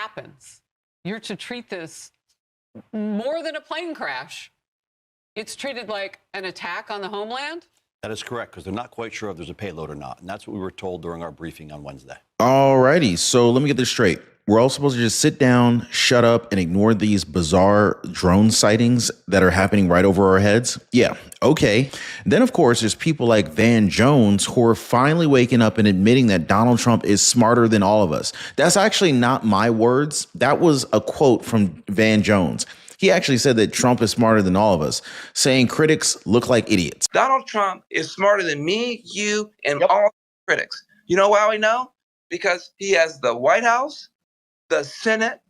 happens, you're to treat this more than a plane crash. It's treated like an attack on the homeland. That is correct, because they're not quite sure if there's a payload or not. And that's what we were told during our briefing on Wednesday. All righty. So let me get this straight. We're all supposed to just sit down, shut up, and ignore these bizarre drone sightings that are happening right over our heads? Yeah, okay. Then, of course, there's people like Van Jones who are finally waking up and admitting that Donald Trump is smarter than all of us. That's actually not my words. That was a quote from Van Jones. He actually said that Trump is smarter than all of us, saying critics look like idiots. Donald Trump is smarter than me, you, and all critics. You know why we know? Because he has the White House, the Senate,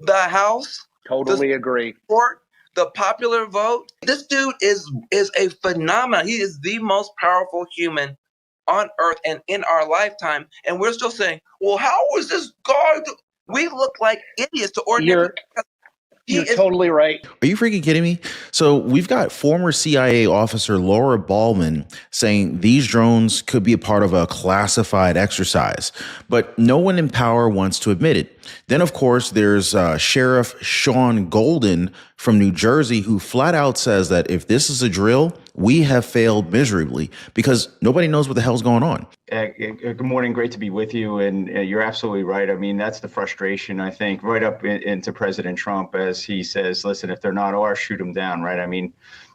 the House. Totally agree. Court, the popular vote. This dude is a phenomenon. He is the most powerful human on earth and in our lifetime. And we're still saying, well, how was this guy? We look like idiots to ordinary people. You're totally right. Are you freaking kidding me? So we've got former CIA officer Laura Ballman saying these drones could be a part of a classified exercise, but no one in power wants to admit it. Then, of course, there's Sheriff Sean Golden from New Jersey, who flat out says that if this is a drill, we have failed miserably because nobody knows what the hell's going on. Good morning. Great to be with you. And you're absolutely right. I mean, that's the frustration, I think, right up into President Trump as he says, listen, if they're not ours, shoot them down. Right. I mean,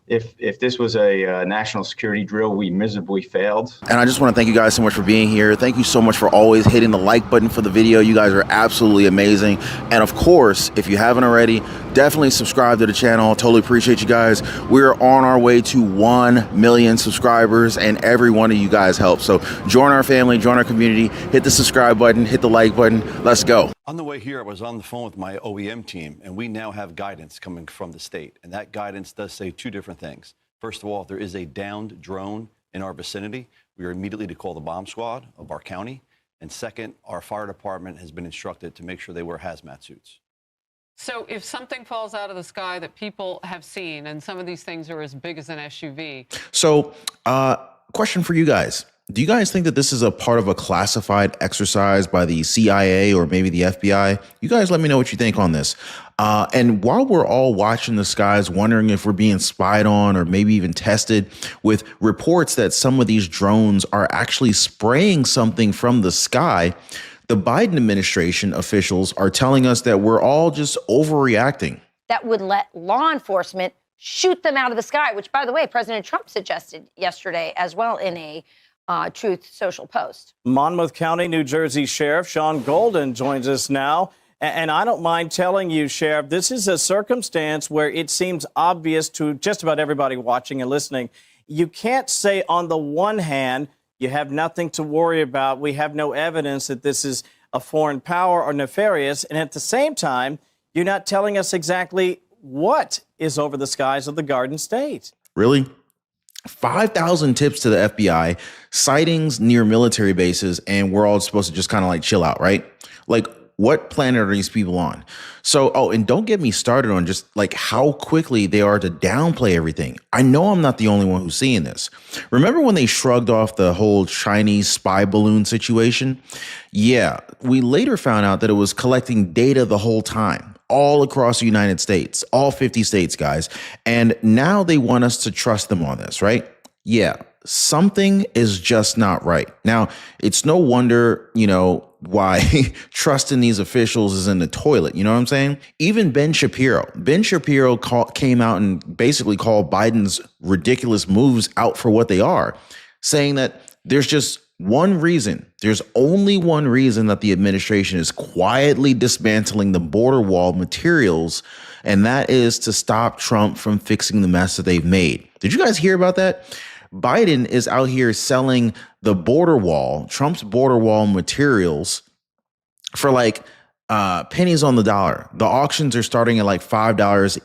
if this was a national security drill, we miserably failed. And I just want to thank you guys so much for being here. Thank you so much for always hitting the like button for the video. You guys are absolutely amazing. And of course, if you haven't already, definitely subscribe to the channel. Totally appreciate you guys. We're on our way to 1 million subscribers, and every one of you guys helps. So join our family, join our community, hit the subscribe button, hit the like button. Let's go. On the way here, I was on the phone with my OEM team, and we now have guidance coming from the state. And that guidance does say two different things. First of all, if there is a downed drone in our vicinity, we are immediately to call the bomb squad of our county. And second, our fire department has been instructed to make sure they wear hazmat suits. So if something falls out of the sky that people have seen, and some of these things are as big as an SUV. So question for you guys. Do you guys think that this is a part of a classified exercise by the CIA or maybe the FBI? You guys let me know what you think on this. And while we're all watching the skies, wondering if we're being spied on or maybe even tested, with reports that some of these drones are actually spraying something from the sky, the Biden administration officials are telling us that we're all just overreacting. That would let law enforcement shoot them out of the sky, which, by the way, President Trump suggested yesterday as well in a Truth Social post. Monmouth County, New Jersey Sheriff Sean Golden joins us now. And I don't mind telling you, Sheriff, this is a circumstance where it seems obvious to just about everybody watching and listening. You can't say on the one hand, you have nothing to worry about. We have no evidence that this is a foreign power or nefarious. And at the same time, you're not telling us exactly what is over the skies of the Garden State. Really? 5,000 tips to the FBI, sightings near military bases, and we're all supposed to just kind of like chill out, right? Like, what planet are these people on? So, oh, and don't get me started on just like how quickly they are to downplay everything. I know I'm not the only one who's seeing this. Remember when they shrugged off the whole Chinese spy balloon situation? Yeah, we later found out that it was collecting data the whole time, all across the United States, all 50 states, guys. And now they want us to trust them on this, right? Yeah, something is just not right. Now, it's no wonder, why trust in these officials is in the toilet. You know what I'm saying? Even Ben Shapiro came out and basically called Biden's ridiculous moves out for what they are, saying that there's just one reason. There's only one reason that the administration is quietly dismantling the border wall materials, and that is to stop Trump from fixing the mess that they've made. Did you guys hear about that? Biden is out here selling the border wall, Trump's border wall materials for like pennies on the dollar. The auctions are starting at like $5.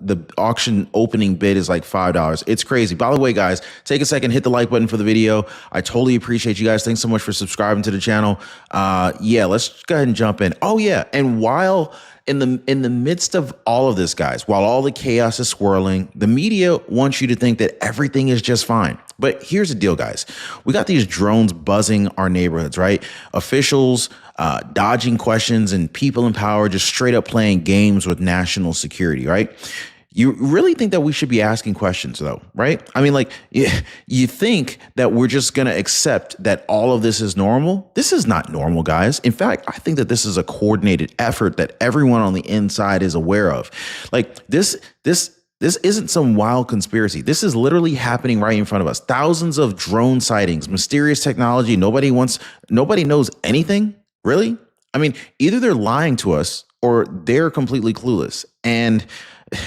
The auction opening bid is like $5. It's crazy. By the way, guys, take a second, hit the like button for the video. I totally appreciate you guys. Thanks so much for subscribing to the channel. Yeah, let's go ahead and jump in. Oh yeah, and while in the midst of all of this, guys, while all the chaos is swirling, the media wants you to think that everything is just fine. But here's the deal, guys. We got these drones buzzing our neighborhoods, right? Officials dodging questions, and people in power just straight up playing games with national security, right? You really think that we should be asking questions, though, right? I mean, like, you think that we're just going to accept that all of this is normal? This is not normal, guys. In fact, I think that this is a coordinated effort that everyone on the inside is aware of. Like, this isn't some wild conspiracy. This is literally happening right in front of us. Thousands of drone sightings, mysterious technology. Nobody knows anything, really. I mean, either they're lying to us or they're completely clueless. And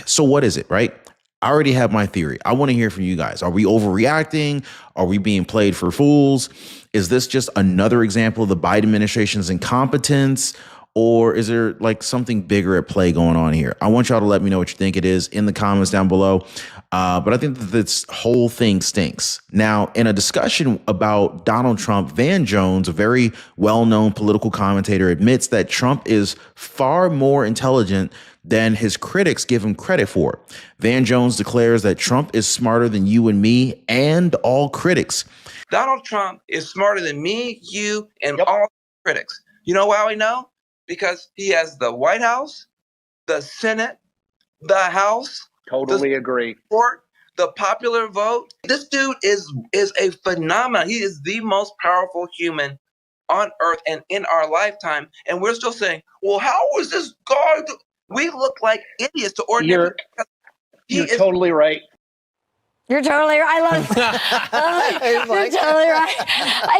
so what is it, right? I already have my theory. I want to hear from you guys. Are we overreacting? Are we being played for fools? Is this just another example of the Biden administration's incompetence? Or is there like something bigger at play going on here? I want y'all to let me know what you think it is in the comments down below. But I think that this whole thing stinks. Now, in a discussion about Donald Trump, Van Jones, a very well-known political commentator, admits that Trump is far more intelligent than his critics give him credit for. Van Jones declares that Trump is smarter than you and me and all critics. Donald Trump is smarter than me, you, and all critics. You know why we know? Because he has the White House, the Senate, the House. Totally agree. Court, the popular vote. This dude is a phenomenon. He is the most powerful human on earth and in our lifetime. And we're still saying, well, how is this guy? We look like idiots to ordinary. You're totally right. You're totally right. I love it. You're totally right.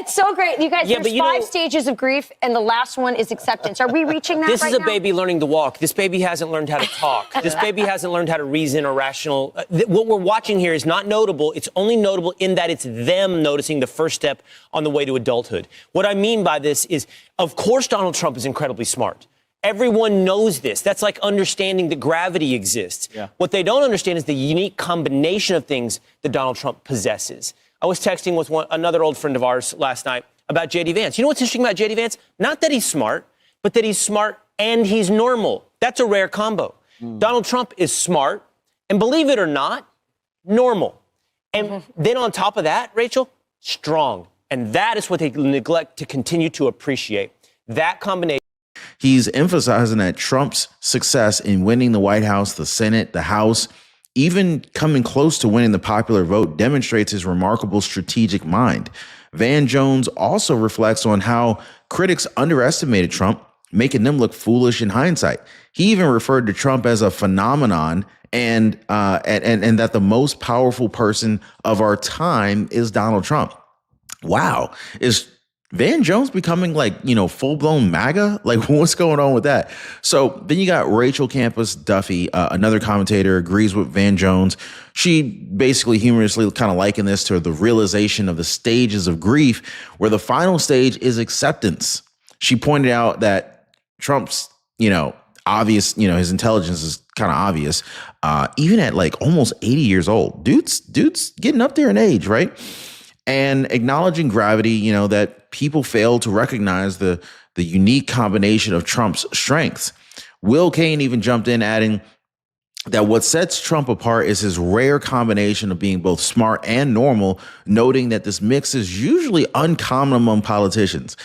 It's so great. You guys, there's 5 stages of grief, and the last one is acceptance. Are we reaching that This right is a now? baby learning to walk. This baby hasn't learned how to talk. This baby hasn't learned how to reason or rational. What we're watching here is not notable. It's only notable in that it's them noticing the first step on the way to adulthood. What I mean by this is, of course, Donald Trump is incredibly smart. Everyone knows this. That's like understanding that gravity exists. Yeah. What they don't understand is the unique combination of things that Donald Trump possesses. I was texting with another old friend of ours last night about J.D. Vance. You know what's interesting about J.D. Vance? Not that he's smart, but that he's smart and he's normal. That's a rare combo. Donald Trump is smart and, believe it or not, normal. And then on top of that, Rachel, strong. And that is what they neglect to continue to appreciate. That combination. He's emphasizing that Trump's success in winning the White House, the Senate, the House, even coming close to winning the popular vote, demonstrates his remarkable strategic mind. Van Jones also reflects on how critics underestimated Trump, making them look foolish in hindsight. He even referred to Trump as a phenomenon and that the most powerful person of our time is Donald Trump. Wow. Is Van Jones becoming full-blown MAGA? Like, what's going on with that? So then you got Rachel Campos Duffy, another commentator, agrees with Van Jones. She basically humorously kind of likened this to the realization of the stages of grief, where the final stage is acceptance. She pointed out that Trump's, obvious, his intelligence is kind of obvious, even at like almost 80 years old. Dude's getting up there in age, right? And acknowledging gravity, that people fail to recognize the unique combination of Trump's strengths. Will Cain even jumped in, adding that what sets Trump apart is his rare combination of being both smart and normal, noting that this mix is usually uncommon among politicians.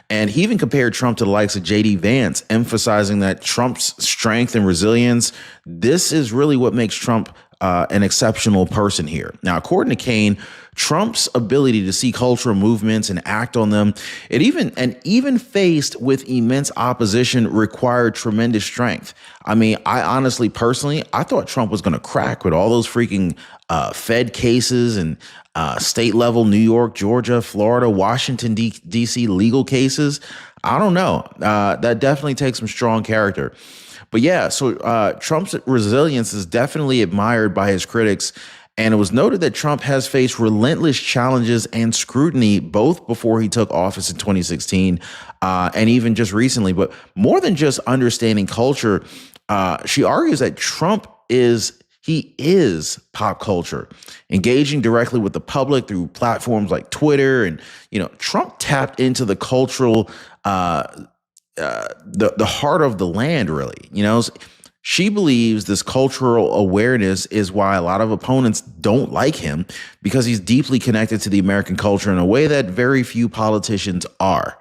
And he even compared Trump to the likes of J.D. Vance, emphasizing that Trump's strength and resilience, this is really what makes Trump an exceptional person here. Now, according to Cain, Trump's ability to see cultural movements and act on them, even faced with immense opposition, required tremendous strength. I mean, I honestly, personally, I thought Trump was going to crack with all those freaking Fed cases and state level New York, Georgia, Florida, Washington, D.C. legal cases. I don't know. That definitely takes some strong character. But yeah, so Trump's resilience is definitely admired by his critics. And it was noted that Trump has faced relentless challenges and scrutiny both before he took office in 2016 and even just recently. But more than just understanding culture, she argues that Trump is pop culture, engaging directly with the public through platforms like Twitter. And, Trump tapped into the cultural, the heart of the land, really. She believes this cultural awareness is why a lot of opponents don't like him, because he's deeply connected to the American culture in a way that very few politicians are.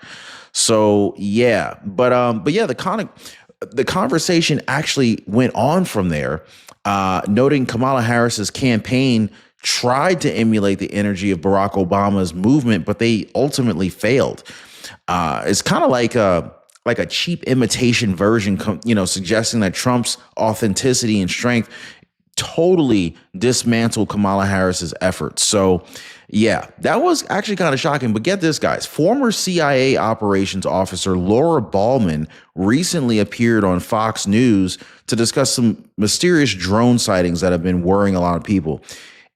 So yeah, but yeah, the conversation actually went on from there, noting Kamala Harris's campaign tried to emulate the energy of Barack Obama's movement, but they ultimately failed. It's kind of like a cheap imitation version, suggesting that Trump's authenticity and strength totally dismantled Kamala Harris's efforts. So, yeah, that was actually kind of shocking. But get this, guys. Former CIA operations officer Laura Ballman recently appeared on Fox News to discuss some mysterious drone sightings that have been worrying a lot of people.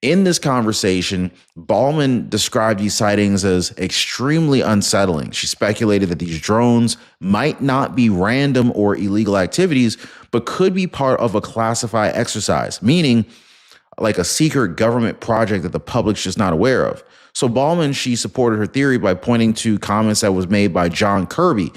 In this conversation, Ballman described these sightings as extremely unsettling. She speculated that these drones might not be random or illegal activities, but could be part of a classified exercise, meaning like a secret government project that the public's just not aware of. So Ballman, she supported her theory by pointing to comments that was made by John Kirby.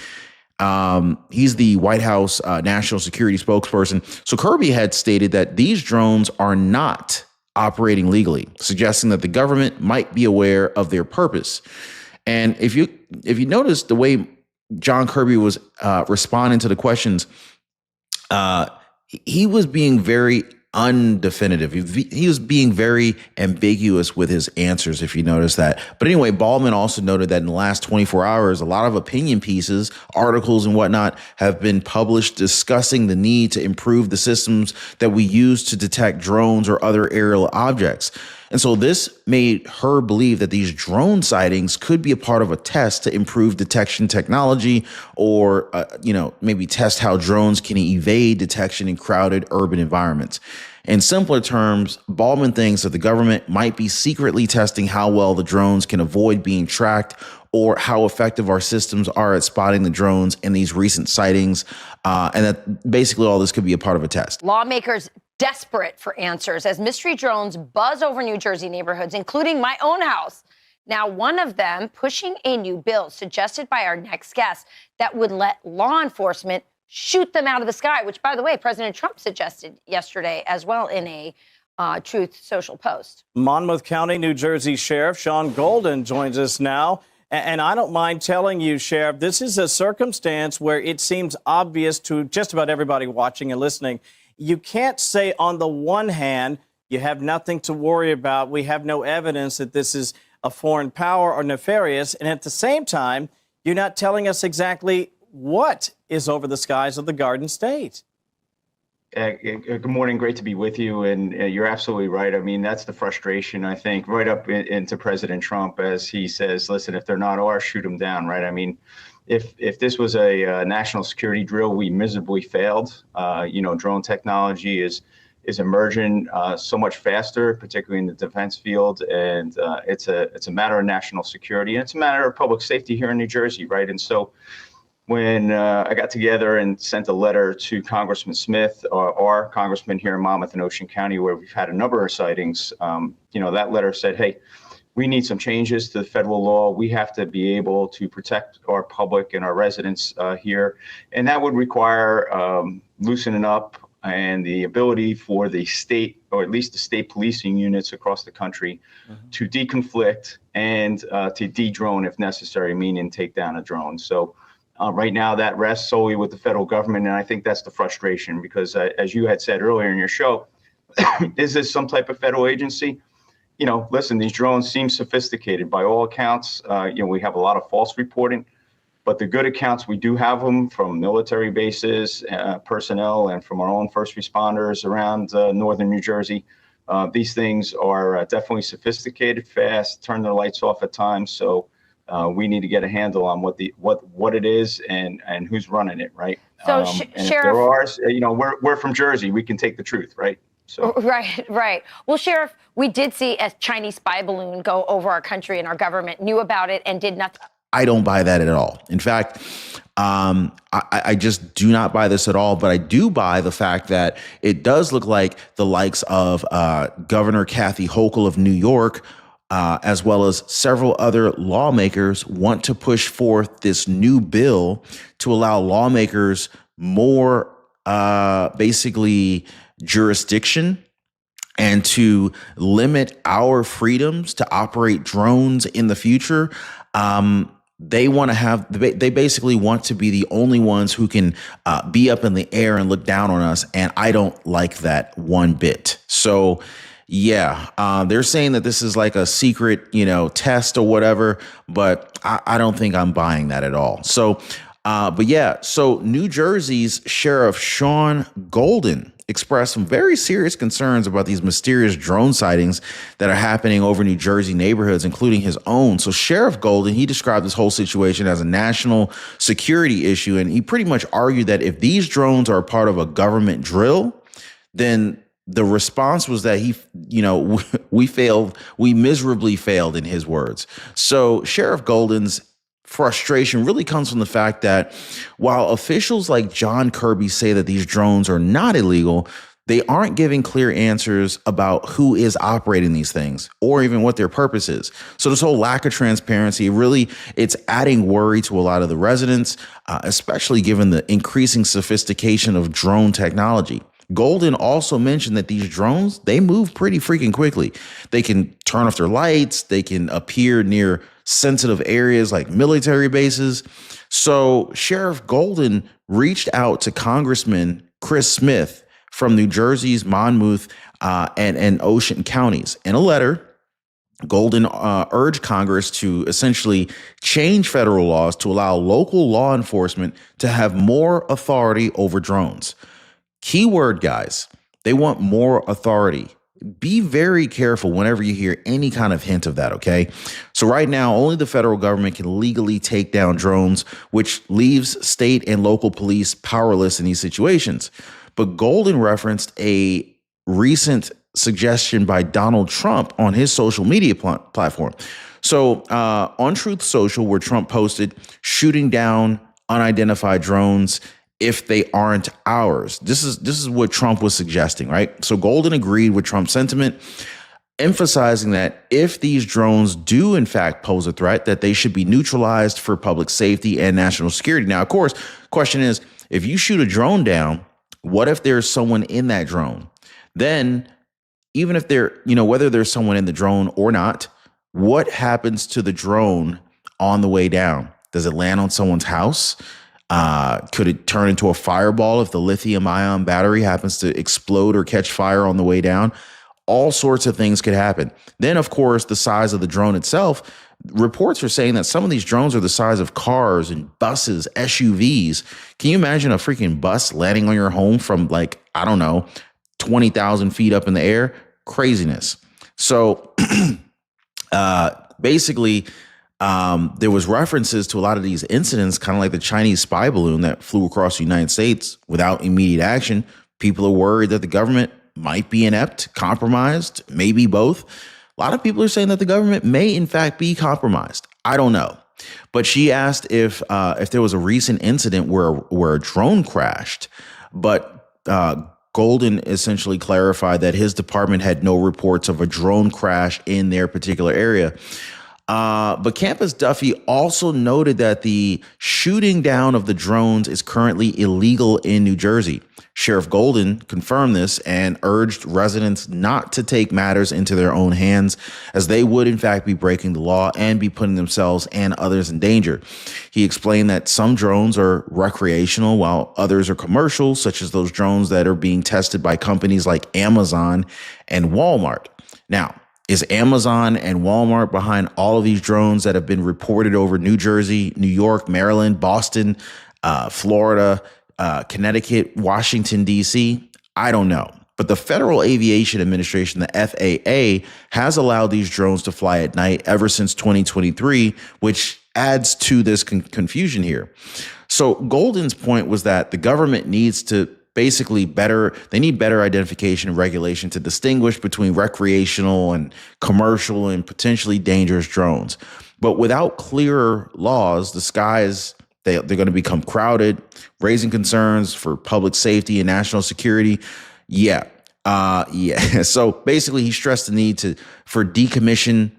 He's the White House national security spokesperson. So Kirby had stated that these drones are not operating legally, suggesting that the government might be aware of their purpose. And if you notice the way John Kirby was responding to the questions, he was being very undefinitive. He was being very ambiguous with his answers, if you notice that. But anyway, Ballman also noted that in the last 24 hours, a lot of opinion pieces, articles and whatnot have been published discussing the need to improve the systems that we use to detect drones or other aerial objects. And so this made her believe that these drone sightings could be a part of a test to improve detection technology, or, maybe test how drones can evade detection in crowded urban environments. In simpler terms, Ballman thinks that the government might be secretly testing how well the drones can avoid being tracked, or how effective our systems are at spotting the drones in these recent sightings, and that basically all this could be a part of a test. Lawmakers desperate for answers as mystery drones buzz over New Jersey neighborhoods, including my own house. Now, one of them pushing a new bill suggested by our next guest that would let law enforcement shoot them out of the sky, which, by the way, President Trump suggested yesterday as well in a Truth Social post. Monmouth County, New Jersey Sheriff Sean Golden joins us now. And I don't mind telling you, Sheriff, this is a circumstance where it seems obvious to just about everybody watching and listening. You can't say on the one hand, you have nothing to worry about. We have no evidence that this is a foreign power or nefarious. And at the same time, you're not telling us exactly what is over the skies of the Garden State. Good morning. Great to be with you. And you're absolutely right. I mean, that's the frustration, I think, right up into President Trump as he says, listen, if they're not ours, shoot them down, right? I mean, if this was a national security drill, we miserably failed. Drone technology is emerging so much faster, particularly in the defense field, and it's a matter of national security, and it's a matter of public safety here in New Jersey, right? And so when I got together and sent a letter to Congressman Smith, our congressman here in Monmouth and Ocean County, where we've had a number of sightings, that letter said, hey, we need some changes to the federal law. We have to be able to protect our public and our residents here. And that would require loosening up and the ability for the state, or at least the state policing units across the country, to deconflict and to de-drone if necessary, meaning take down a drone. So right now that rests solely with the federal government. And I think that's the frustration because as you had said earlier in your show, is this some type of federal agency? Listen, these drones seem sophisticated by all accounts. We have a lot of false reporting, but the good accounts, we do have them from military bases, personnel, and from our own first responders around northern New Jersey. These things are definitely sophisticated, fast, turn their lights off at times. So we need to get a handle on what it is and who's running it, right? So, and Sheriff, if there are, we're from Jersey, we can take the truth, right? So. Right. Well, Sheriff, we did see a Chinese spy balloon go over our country, and our government knew about it and did nothing. I don't buy that at all. In fact, I just do not buy this at all. But I do buy the fact that it does look like the likes of Governor Kathy Hochul of New York, as well as several other lawmakers, want to push forth this new bill to allow lawmakers more basically jurisdiction and to limit our freedoms to operate drones in the future. they want to have, they basically want to be the only ones who can be up in the air and look down on us. And I don't like that one bit. So yeah, they're saying that this is like a secret, test or whatever, but I don't think I'm buying that at all. So, but yeah, so New Jersey's Sheriff Sean Golden expressed some very serious concerns about these mysterious drone sightings that are happening over New Jersey neighborhoods, including his own. So Sheriff Golden, he described this whole situation as a national security issue, and he pretty much argued that if these drones are a part of a government drill, then the response was that we miserably failed, in his words. So Sheriff Golden's frustration really comes from the fact that while officials like John Kirby say that these drones are not illegal, they aren't giving clear answers about who is operating these things or even what their purpose is. So this whole lack of transparency, really, it's adding worry to a lot of the residents, especially given the increasing sophistication of drone technology. Golden also mentioned that these drones, they move pretty freaking quickly. They can turn off their lights. They can appear near sensitive areas like military bases. So Sheriff Golden reached out to Congressman Chris Smith from New Jersey's Monmouth and Ocean counties. In a letter, Golden urged Congress to essentially change federal laws to allow local law enforcement to have more authority over drones. Keyword, guys, they want more authority. Be very careful whenever you hear any kind of hint of that, okay? So right now, only the federal government can legally take down drones, which leaves state and local police powerless in these situations. But Golden referenced a recent suggestion by Donald Trump on his social media platform. So on Truth Social, where Trump posted, shooting down unidentified drones if they aren't ours. This is what Trump was suggesting, right? So Golden agreed with Trump's sentiment, emphasizing that if these drones do in fact pose a threat, that they should be neutralized for public safety and national security. Now, of course, question is, if you shoot a drone down, what if there's someone in that drone? Then even if whether there's someone in the drone or not, what happens to the drone on the way down? Does it land on someone's house? Could it turn into a fireball if the lithium ion battery happens to explode or catch fire on the way down? All sorts of things could happen. Then, of course, the size of the drone itself. Reports are saying that some of these drones are the size of cars and buses, SUVs. Can you imagine a freaking bus landing on your home from 20,000 feet up in the air? Craziness. So basically, there was references to a lot of these incidents, kind of like the Chinese spy balloon that flew across the United States without immediate action. People are worried that the government might be inept, compromised, maybe both. A lot of people are saying that the government may, in fact, be compromised. I don't know. But she asked if there was a recent incident where a drone crashed, but Golden essentially clarified that his department had no reports of a drone crash in their particular area. But Campus Duffy also noted that the shooting down of the drones is currently illegal in New Jersey. Sheriff Golden confirmed this and urged residents not to take matters into their own hands, as they would in fact be breaking the law and be putting themselves and others in danger. He explained that some drones are recreational while others are commercial, such as those drones that are being tested by companies like Amazon and Walmart. Now, is Amazon and Walmart behind all of these drones that have been reported over New Jersey, New York, Maryland, Boston, Florida, Connecticut, Washington, D.C.? I don't know. But the Federal Aviation Administration, the FAA, has allowed these drones to fly at night ever since 2023, which adds to this confusion here. So Golden's point was that the government needs to basically better identification and regulation to distinguish between recreational and commercial and potentially dangerous drones. But without clearer laws, the skies, they're going to become crowded, raising concerns for public safety and national security. Yeah. So basically, he stressed the need for decommission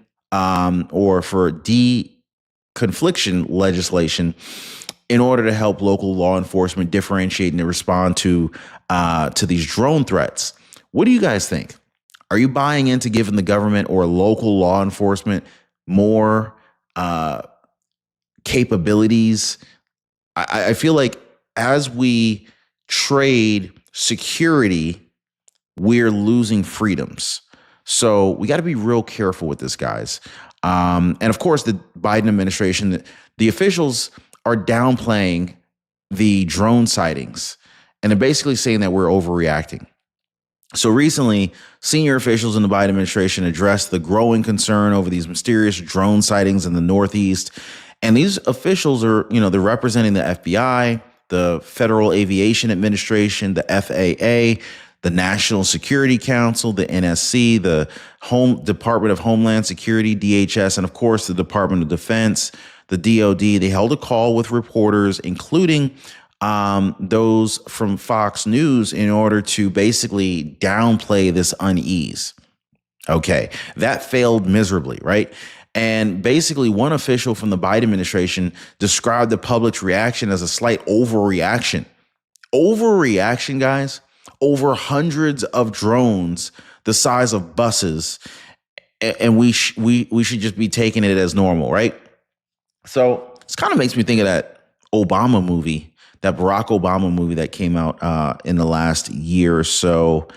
or for deconfliction legislation in order to help local law enforcement differentiate and respond to these drone threats. What do you guys think? Are you buying into giving the government or local law enforcement more capabilities. I feel like as we trade security, we're losing freedoms. So we got to be real careful with this, guys. And of course, the Biden administration, the officials are downplaying the drone sightings, and they're basically saying that we're overreacting. So recently, senior officials in the Biden administration addressed the growing concern over these mysterious drone sightings in the Northeast. And these officials are, they're representing the FBI, the Federal Aviation Administration, the FAA, the National Security Council, the NSC, the Department of Homeland Security, DHS, and of course, the Department of Defense, the DOD. They held a call with reporters, including those from Fox News, in order to basically downplay this unease. Okay, that failed miserably, right? And basically, one official from the Biden administration described the public's reaction as a slight overreaction. Overreaction, guys, over hundreds of drones the size of buses, and we should just be taking it as normal, right? So this kind of makes me think of that Obama movie, that Barack Obama movie that came out in the last year or so.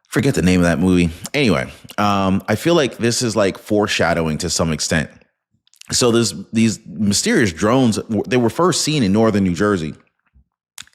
Forget the name of that movie. Anyway, I feel like this is like foreshadowing to some extent. So these mysterious drones, they were first seen in northern New Jersey,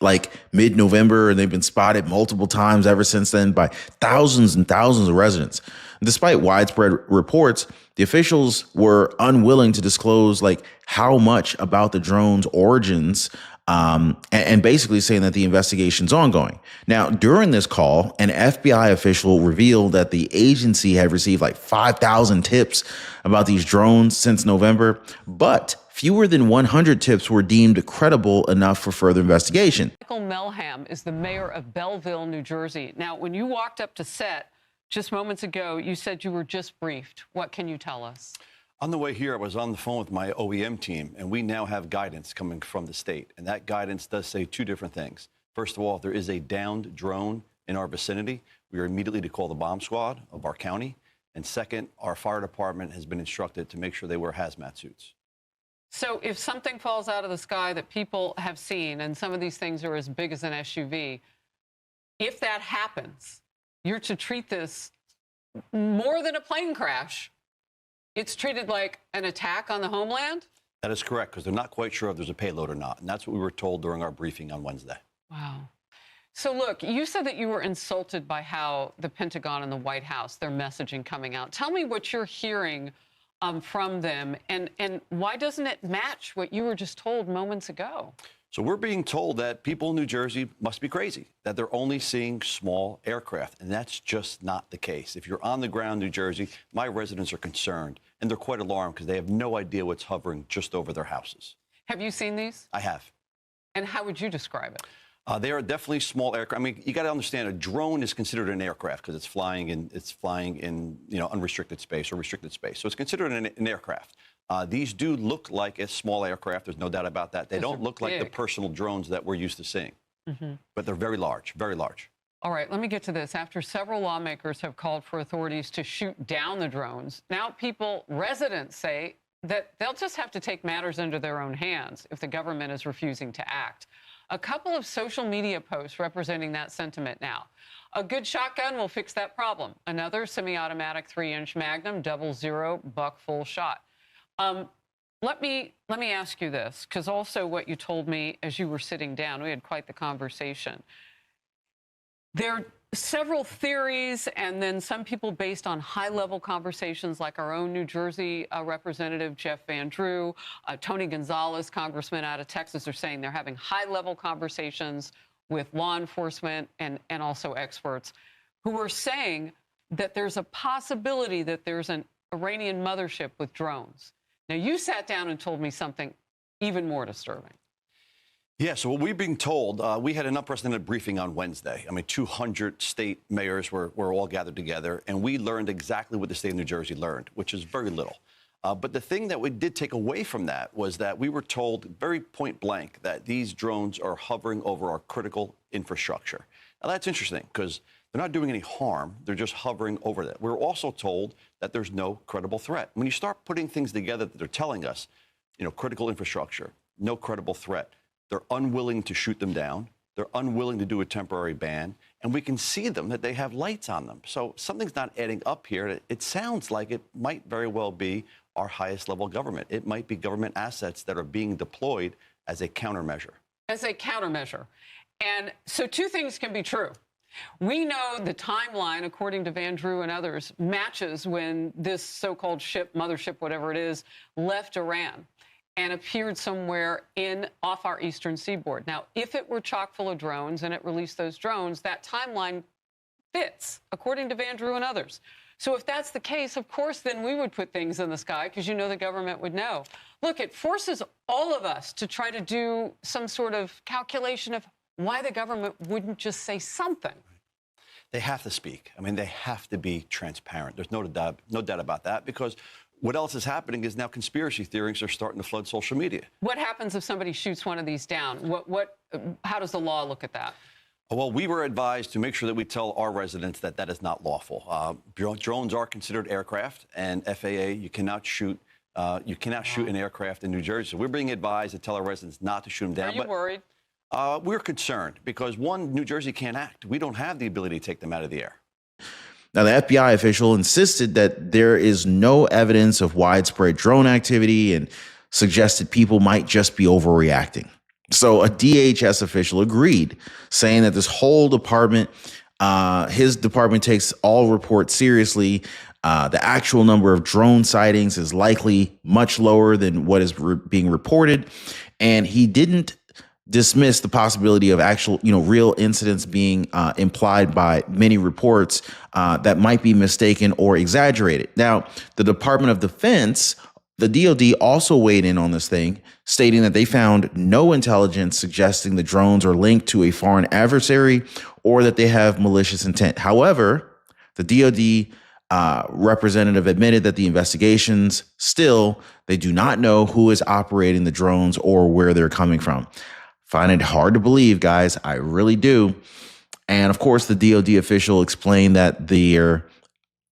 like mid-November, and they've been spotted multiple times ever since then by thousands and thousands of residents. Despite widespread reports, the officials were unwilling to disclose like how much about the drone's origins, and basically saying that the investigation's ongoing. Now, during this call, an FBI official revealed that the agency had received like 5,000 tips about these drones since November, but fewer than 100 tips were deemed credible enough for further investigation. Michael Melham is the mayor of Belleville, New Jersey. Now, when you walked up to set just moments ago, you said you were just briefed. What can you tell us? On the way here, I was on the phone with my OEM team, and we now have guidance coming from the state. And that guidance does say two different things. First of all, if there is a downed drone in our vicinity, we are immediately to call the bomb squad of our county. And second, our fire department has been instructed to make sure they wear hazmat suits. So if something falls out of the sky that people have seen, and some of these things are as big as an SUV, if that happens, you're to treat this more than a plane crash. It's treated like an attack on the homeland? That is correct, because they're not quite sure if there's a payload or not. And that's what we were told during our briefing on Wednesday. Wow. So look, you said that you were insulted by how the Pentagon and the White House, their messaging coming out. Tell me what you're hearing from them, and why doesn't it match what you were just told moments ago? So we're being told that people in New Jersey must be crazy, that they're only seeing small aircraft, and that's just not the case. If you're on the ground in New Jersey, my residents are concerned, and they're quite alarmed because they have no idea what's hovering just over their houses. Have you seen these? I have. And how would you describe it? They are definitely small aircraft. I mean, you got to understand, a drone is considered an aircraft because it's flying in unrestricted space or restricted space. So it's considered an aircraft. These do look like a small aircraft. There's no doubt about that. They don't look like the personal drones that we're used to seeing. Mm-hmm. But they're very large, very large. All right, let me get to this. After several lawmakers have called for authorities to shoot down the drones, now residents say that they'll just have to take matters into their own hands if the government is refusing to act. A couple of social media posts representing that sentiment now. A good shotgun will fix that problem. Another semi-automatic 3-inch Magnum, 00 buck full shot. Let me ask you this, because also what you told me as you were sitting down, we had quite the conversation. There are several theories, and then some people based on high-level conversations, like our own New Jersey representative, Jeff Van Drew, Tony Gonzalez, congressman out of Texas, are saying they're having high-level conversations with law enforcement and also experts who are saying that there's a possibility that there's an Iranian mothership with drones. Now, you sat down and told me something even more disturbing. Yeah, so what we're being told, we had an unprecedented briefing on Wednesday. I mean, 200 state mayors were all gathered together, and we learned exactly what the state of New Jersey learned, which is very little. But the thing that we did take away from that was that we were told very point blank that these drones are hovering over our critical infrastructure. Now, that's interesting because they're not doing any harm. They're just hovering over that. We're also told that there's no credible threat. When you start putting things together that they're telling us, critical infrastructure, no credible threat. They're unwilling to shoot them down. They're unwilling to do a temporary ban. And we can see them that they have lights on them. So something's not adding up here. It sounds like it might very well be our highest level government. It might be government assets that are being deployed as a countermeasure. As a countermeasure. And so two things can be true. We know the timeline, according to Van Drew and others, matches when this so-called ship, mothership, whatever it is, left Iran and appeared somewhere off our eastern seaboard. Now, if it were chock full of drones and it released those drones, that timeline fits, according to Van Drew and others. So if that's the case, of course, then we would put things in the sky because the government would know. Look, it forces all of us to try to do some sort of calculation of why the government wouldn't just say something. They have to speak. I mean, they have to be transparent. There's no doubt about that, because what else is happening is now conspiracy theories are starting to flood social media. What happens if somebody shoots one of these down? How does the law look at that? Well, we were advised to make sure that we tell our residents that that is not lawful. Drones are considered aircraft, and FAA, you cannot shoot an aircraft in New Jersey. So we're being advised to tell our residents not to shoot them down. Are you worried? We're concerned because, one, New Jersey can't act. We don't have the ability to take them out of the air. Now, the FBI official insisted that there is no evidence of widespread drone activity and suggested people might just be overreacting. So a DHS official agreed, saying that this whole department, his department takes all reports seriously. The actual number of drone sightings is likely much lower than what is being reported. And he didn't dismiss the possibility of actual, real incidents being implied by many reports that might be mistaken or exaggerated. Now, the Department of Defense, the DoD, also weighed in on this thing, stating that they found no intelligence suggesting the drones are linked to a foreign adversary or that they have malicious intent. However, the DoD representative admitted that the investigations they do not know who is operating the drones or where they're coming from. Find it hard to believe, guys. I really do. And of course, the DoD official explained that their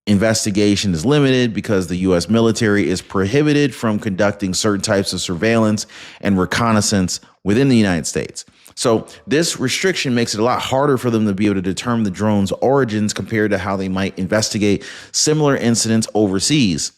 investigation is limited because the U.S. military is prohibited from conducting certain types of surveillance and reconnaissance within the United States. So this restriction makes it a lot harder for them to be able to determine the drone's origins compared to how they might investigate similar incidents overseas.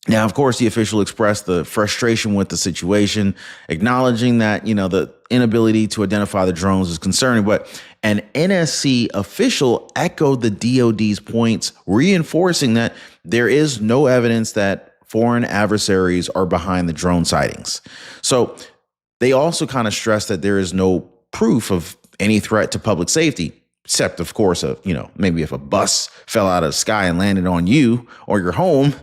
Now, of course, the official expressed the frustration with the situation, acknowledging that, the inability to identify the drones is concerning. But an NSC official echoed the DoD's points, reinforcing that there is no evidence that foreign adversaries are behind the drone sightings. So they also kind of stressed that there is no proof of any threat to public safety. Except, of course, maybe if a bus fell out of the sky and landed on you or your home,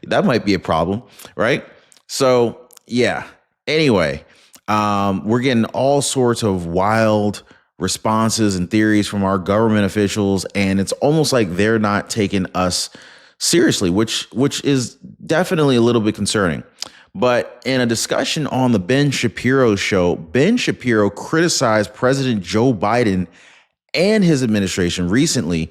that might be a problem, right? So, yeah. Anyway, we're getting all sorts of wild responses and theories from our government officials, and it's almost like they're not taking us seriously, which is definitely a little bit concerning. But in a discussion on the Ben Shapiro show, Ben Shapiro criticized President Joe Biden and his administration recently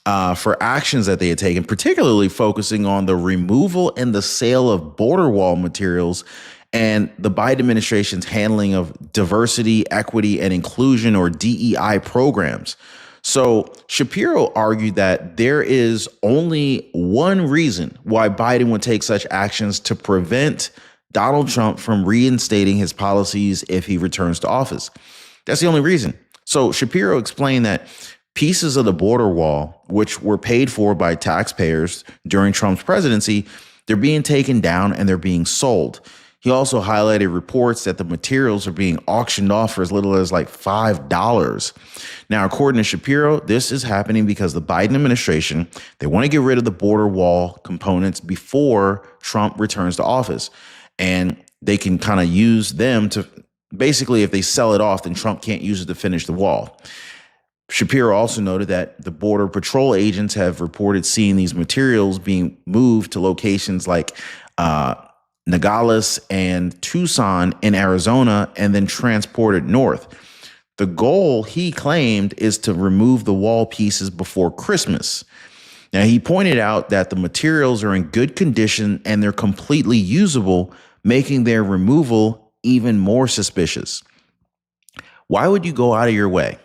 for actions that they had taken, particularly focusing on the removal and the sale of border wall materials and the Biden administration's handling of diversity, equity, and inclusion, or DEI programs. So Shapiro argued that there is only one reason why Biden would take such actions: to prevent Donald Trump from reinstating his policies if he returns to office. That's the only reason. So Shapiro explained that pieces of the border wall, which were paid for by taxpayers during Trump's presidency, they're being taken down and they're being sold. He also highlighted reports that the materials are being auctioned off for as little as like $5. Now, according to Shapiro, this is happening because the Biden administration, they want to get rid of the border wall components before Trump returns to office. And they can kind of use them to basically, if they sell it off, then Trump can't use it to finish the wall. Shapiro also noted that the Border Patrol agents have reported seeing these materials being moved to locations like Nogales and Tucson in Arizona and then transported north. The goal, he claimed, is to remove the wall pieces before Christmas. Now, he pointed out that the materials are in good condition and they're completely usable, making their removal even more suspicious. Why would you go out of your way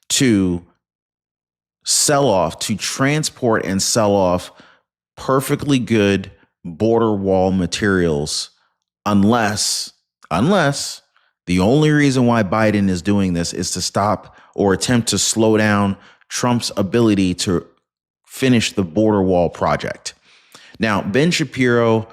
to transport and sell off perfectly good border wall materials unless the only reason why Biden is doing this is to stop or attempt to slow down Trump's ability to finish the border wall project? Now, Ben Shapiro,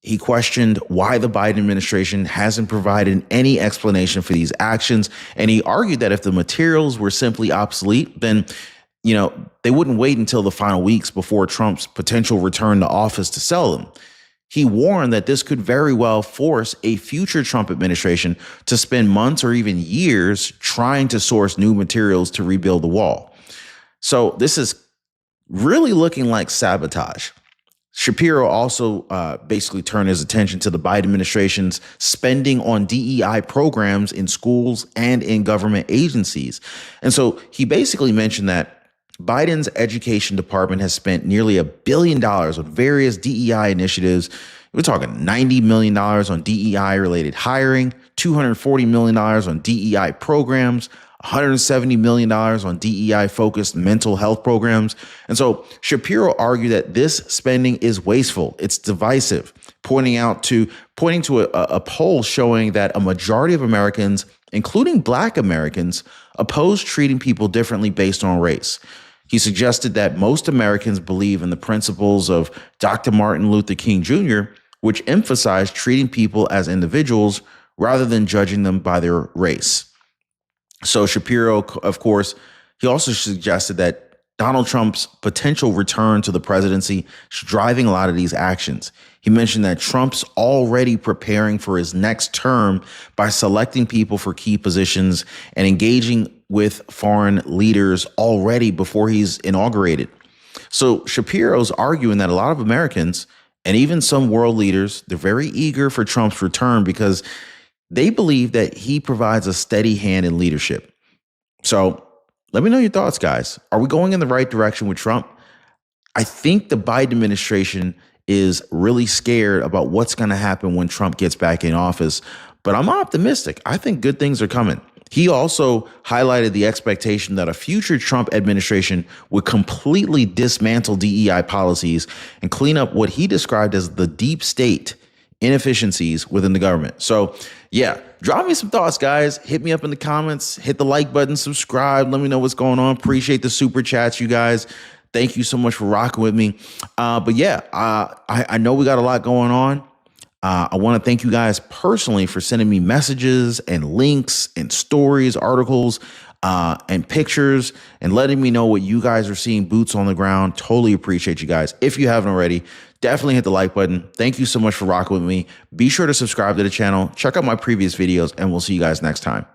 he questioned why the Biden administration hasn't provided any explanation for these actions. And he argued that if the materials were simply obsolete, then, they wouldn't wait until the final weeks before Trump's potential return to office to sell them. He warned that this could very well force a future Trump administration to spend months or even years trying to source new materials to rebuild the wall. So this is really looking like sabotage. Shapiro also basically turned his attention to the Biden administration's spending on DEI programs in schools and in government agencies. And so he basically mentioned that Biden's education department has spent nearly $1 billion on various DEI initiatives. We're talking $90 million on DEI related hiring, $240 million on DEI programs, $170 million on DEI focused mental health programs. And so Shapiro argued that this spending is wasteful. It's divisive, pointing to a poll showing that a majority of Americans, including Black Americans, oppose treating people differently based on race. He suggested that most Americans believe in the principles of Dr. Martin Luther King Jr., which emphasize treating people as individuals rather than judging them by their race. So Shapiro, of course, he also suggested that Donald Trump's potential return to the presidency is driving a lot of these actions. He mentioned that Trump's already preparing for his next term by selecting people for key positions and engaging with foreign leaders already before he's inaugurated. So Shapiro's arguing that a lot of Americans and even some world leaders, they're very eager for Trump's return because they believe that he provides a steady hand in leadership. So let me know your thoughts, guys. Are we going in the right direction with Trump? I think the Biden administration is really scared about what's going to happen when Trump gets back in office, but I'm optimistic. I think good things are coming. He also highlighted the expectation that a future Trump administration would completely dismantle DEI policies and clean up what he described as the deep state inefficiencies within the government. So yeah, drop me some thoughts, guys. Hit me up in the comments, hit the like button, subscribe. Let me know what's going on. Appreciate the super chats, you guys. Thank you so much for rocking with me. But yeah, I know we got a lot going on. I want to thank you guys personally for sending me messages and links and stories, articles, and pictures and letting me know what you guys are seeing boots on the ground. Totally appreciate you guys. If you haven't already, definitely hit the like button. Thank you so much for rocking with me. Be sure to subscribe to the channel. Check out my previous videos and we'll see you guys next time.